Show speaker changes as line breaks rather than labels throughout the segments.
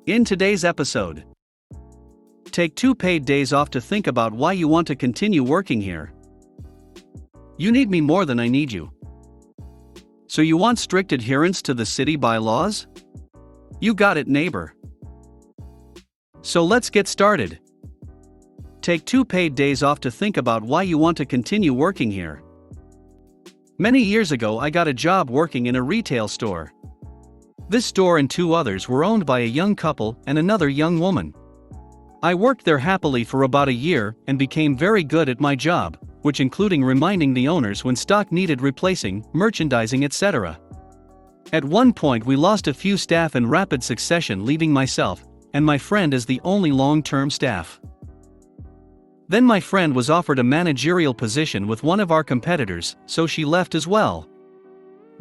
In today's episode, take 2 paid days off to think about why you want to continue working here. You need me more than I need you. So you want strict adherence to the city bylaws? You got it, neighbor. So let's get started. Take 2 paid days off to think about why you want to continue working here. Many years ago, I got a job working in a retail store. This store and 2 others were owned by a young couple and another young woman. I worked there happily for about a year and became very good at my job, which including reminding the owners when stock needed replacing, merchandising, etc. At one point we lost a few staff in rapid succession, leaving myself and my friend as the only long-term staff. Then my friend was offered a managerial position with one of our competitors, so she left as well.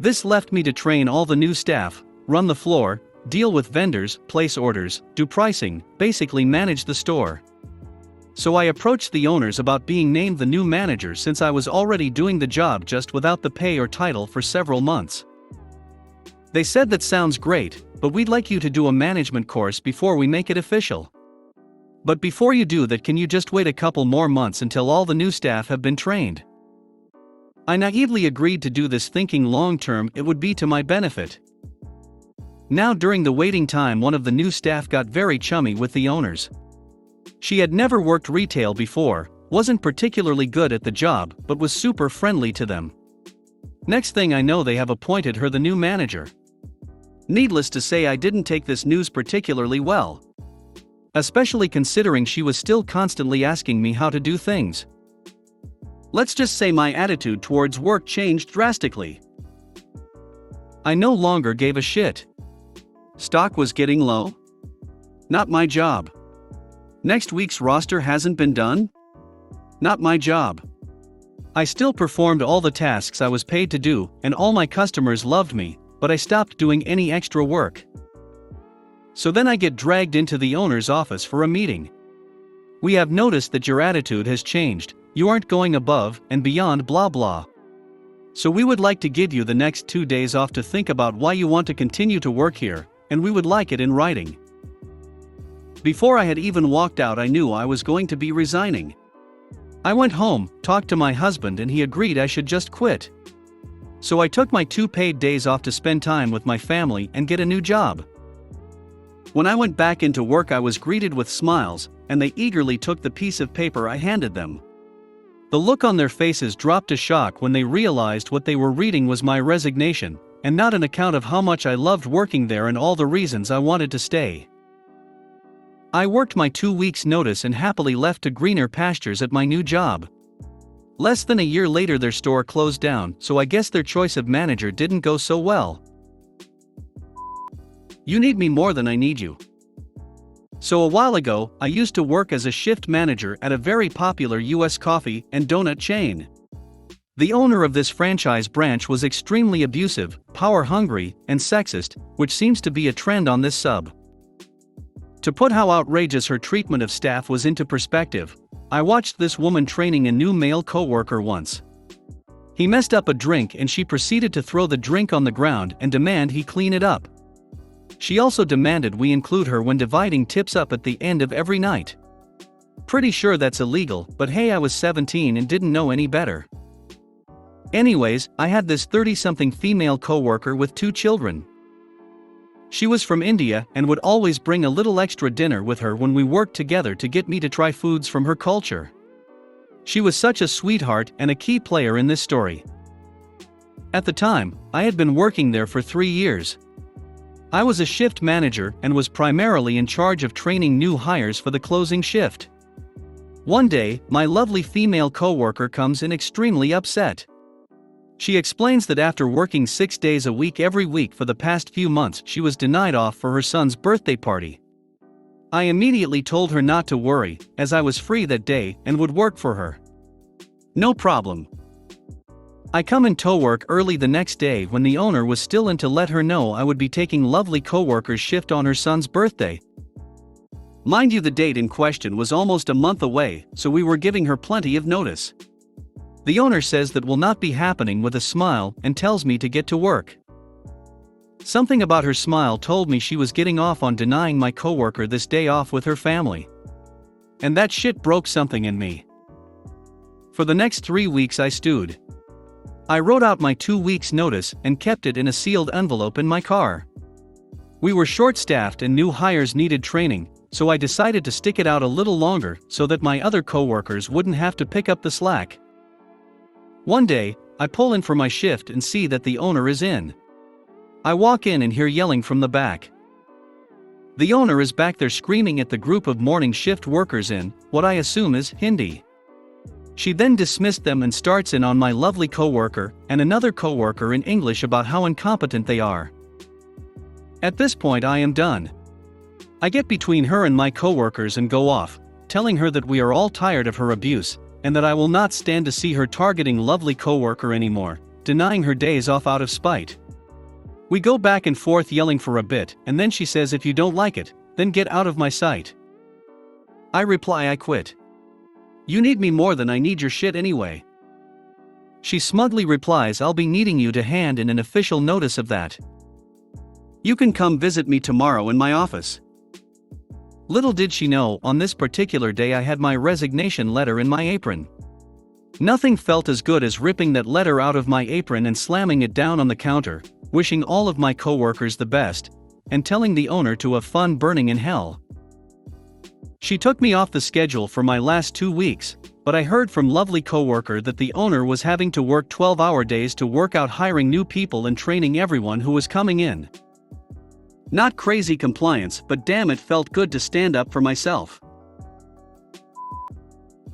This left me to train all the new staff, run the floor, deal with vendors, place orders, do pricing, basically manage the store. So I approached the owners about being named the new manager since I was already doing the job just without the pay or title for several months. They said that sounds great, but we'd like you to do a management course before we make it official. But before you do that, can you just wait a couple more months until all the new staff have been trained? I naively agreed to do this, thinking long term it would be to my benefit. Now during the waiting time, one of the new staff got very chummy with the owners. She had never worked retail before, wasn't particularly good at the job, but was super friendly to them. Next thing I know, they have appointed her the new manager. Needless to say, I didn't take this news particularly well. Especially considering she was still constantly asking me how to do things. Let's just say my attitude towards work changed drastically. I no longer gave a shit. Stock was getting low? Not my job. Next week's roster hasn't been done? Not my job. I still performed all the tasks I was paid to do, and all my customers loved me, but I stopped doing any extra work. So then I get dragged into the owner's office for a meeting. We have noticed that your attitude has changed, you aren't going above and beyond blah blah. So we would like to give you the next 2 days off to think about why you want to continue to work here, and we would like it in writing. Before I had even walked out, I knew I was going to be resigning. I went home, talked to my husband, and he agreed I should just quit. So I took my 2 paid days off to spend time with my family and get a new job. When I went back into work, I was greeted with smiles, and they eagerly took the piece of paper I handed them. The look on their faces dropped to shock when they realized what they were reading was my resignation, and not an account of how much I loved working there and all the reasons I wanted to stay. I worked my 2 weeks' notice and happily left to greener pastures at my new job. Less than a year later, their store closed down, so I guess their choice of manager didn't go so well. You need me more than I need you. So a while ago, I used to work as a shift manager at a very popular US coffee and donut chain. The owner of this franchise branch was extremely abusive, power-hungry, and sexist, which seems to be a trend on this sub. To put how outrageous her treatment of staff was into perspective, I watched this woman training a new male coworker once. He messed up a drink and she proceeded to throw the drink on the ground and demand he clean it up. She also demanded we include her when dividing tips up at the end of every night. Pretty sure that's illegal, but hey, I was 17 and didn't know any better. Anyways, I had this 30-something female coworker with 2 children. She was from India and would always bring a little extra dinner with her when we worked together to get me to try foods from her culture. She was such a sweetheart and a key player in this story. At the time, I had been working there for 3 years. I was a shift manager and was primarily in charge of training new hires for the closing shift. One day, my lovely female coworker comes in extremely upset. She explains that after working 6 days a week every week for the past few months, she was denied off for her son's birthday party. I immediately told her not to worry, as I was free that day and would work for her. No problem. I come into work early the next day when the owner was still in to let her know I would be taking lovely coworker's shift on her son's birthday. Mind you, the date in question was almost a month away, so we were giving her plenty of notice. The owner says that will not be happening with a smile and tells me to get to work. Something about her smile told me she was getting off on denying my coworker this day off with her family. And that shit broke something in me. For the next 3 weeks I stewed. I wrote out my 2 weeks' notice and kept it in a sealed envelope in my car. We were short-staffed and new hires needed training, so I decided to stick it out a little longer so that my other coworkers wouldn't have to pick up the slack. One day, I pull in for my shift and see that the owner is in. I walk in and hear yelling from the back. The owner is back there screaming at the group of morning shift workers in what I assume is Hindi. She then dismissed them and starts in on my lovely coworker and another coworker in English about how incompetent they are. At this point I am done. I get between her and my coworkers and go off, telling her that we are all tired of her abuse, and that I will not stand to see her targeting lovely coworker anymore, denying her days off out of spite. We go back and forth yelling for a bit, and then she says if you don't like it, then get out of my sight. I reply I quit. You need me more than I need your shit anyway. She smugly replies I'll be needing you to hand in an official notice of that. You can come visit me tomorrow in my office. Little did she know, on this particular day I had my resignation letter in my apron. Nothing felt as good as ripping that letter out of my apron and slamming it down on the counter, wishing all of my coworkers the best, and telling the owner to have fun burning in hell. She took me off the schedule for my last 2 weeks, but I heard from lovely coworker that the owner was having to work 12-hour days to work out hiring new people and training everyone who was coming in. Not crazy compliance, but damn it felt good to stand up for myself.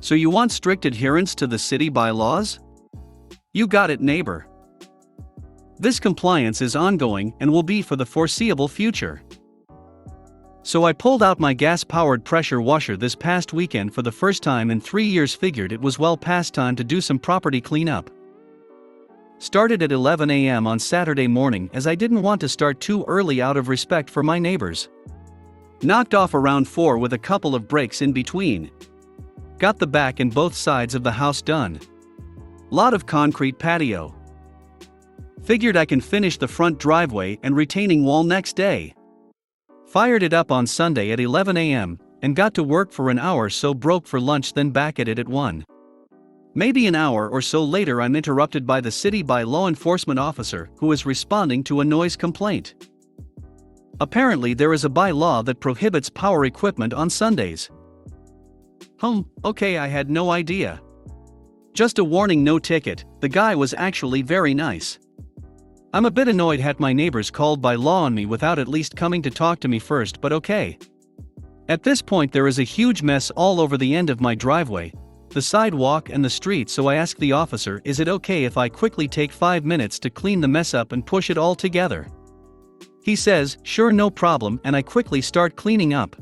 So you want strict adherence to the city bylaws? You got it, neighbor. This compliance is ongoing and will be for the foreseeable future. So I pulled out my gas-powered pressure washer this past weekend for the first time in 3 years. Figured it was well past time to do some property cleanup. Started at 11 a.m. on Saturday morning as I didn't want to start too early out of respect for my neighbors. Knocked off around 4 with a couple of breaks in between. Got the back and both sides of the house done. Lot of concrete patio. Figured I can finish the front driveway and retaining wall next day. Fired it up on Sunday at 11 a.m. and got to work for an hour, so broke for lunch, then back at it at 1. Maybe an hour or so later I'm interrupted by the city by law enforcement officer who is responding to a noise complaint. Apparently there is a bylaw that prohibits power equipment on Sundays. Okay, I had no idea. Just a warning, no ticket. The guy was actually very nice. I'm a bit annoyed at my neighbors called by law on me without at least coming to talk to me first, but okay. At this point there is a huge mess all over the end of my driveway, the sidewalk and the street, so I ask the officer, is it okay if I quickly take 5 minutes to clean the mess up and push it all together? He says, sure, no problem, and I quickly start cleaning up.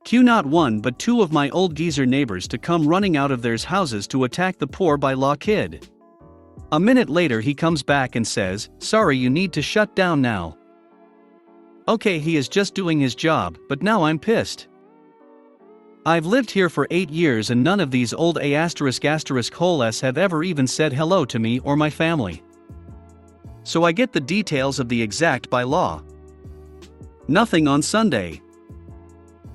Cue not one but 2 of my old geezer neighbors to come running out of their houses to attack the poor by-law kid. A minute later he comes back and says, sorry, you need to shut down now. Okay, he is just doing his job, but now I'm pissed. I've lived here for 8 years and none of these old ***s have ever even said hello to me or my family. So I get the details of the exact bylaw. Nothing on Sunday.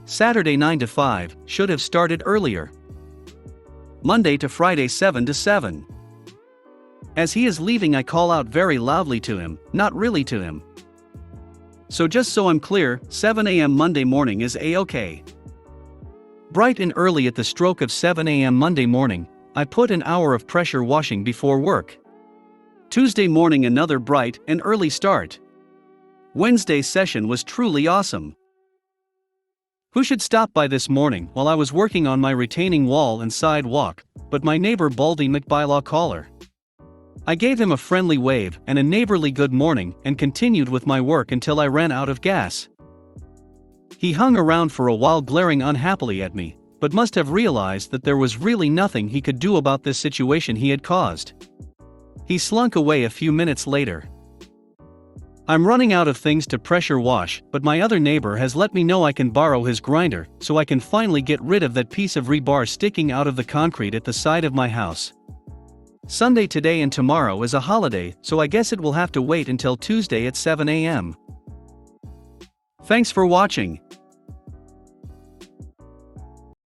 Saturday 9 to 5, should have started earlier. Monday to Friday 7 to 7. As he is leaving I call out very loudly to him, not really to him. So just so I'm clear, 7 a.m. Monday morning is a-okay. Bright and early at the stroke of 7 a.m. Monday morning, I put an hour of pressure washing before work. Tuesday morning another bright and early start. Wednesday's session was truly awesome. Who should stop by this morning while I was working on my retaining wall and sidewalk, but my neighbor Baldy McBylaw caller. I gave him a friendly wave and a neighborly good morning and continued with my work until I ran out of gas. He hung around for a while glaring unhappily at me, but must have realized that there was really nothing he could do about this situation he had caused. He slunk away a few minutes later. I'm running out of things to pressure wash, but my other neighbor has let me know I can borrow his grinder so I can finally get rid of that piece of rebar sticking out of the concrete at the side of my house. Sunday today and tomorrow is a holiday, so I guess it will have to wait until Tuesday at 7 a.m. Thanks for watching.